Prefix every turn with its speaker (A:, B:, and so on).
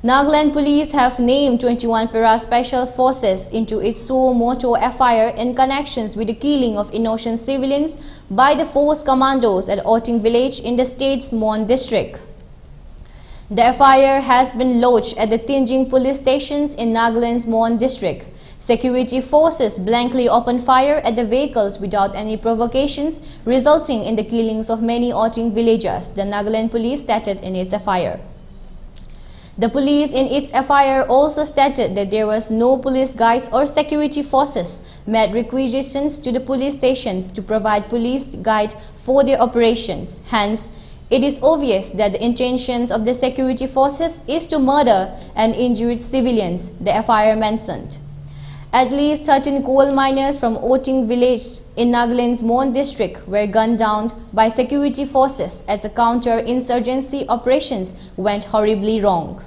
A: Nagaland Police have named 21 para-special forces into its suo motu FIR in connections with the killing of innocent civilians by the force commandos at Oting village in the state's Mon district. The FIR has been lodged at the Tinjing police stations in Nagaland's Mon district. Security forces blankly opened fire at the vehicles without any provocations, resulting in the killings of many Oting villagers, the Nagaland Police stated in its FIR. The police in its FIR also stated that there was no police guides or security forces met requisitions to the police stations to provide police guide for their operations. Hence, it is obvious that the intentions of the security forces is to murder and injure civilians, the FIR mentioned. At least 13 coal miners from Oting village in Nagaland's Mon district were gunned down by security forces as the counter-insurgency operations went horribly wrong.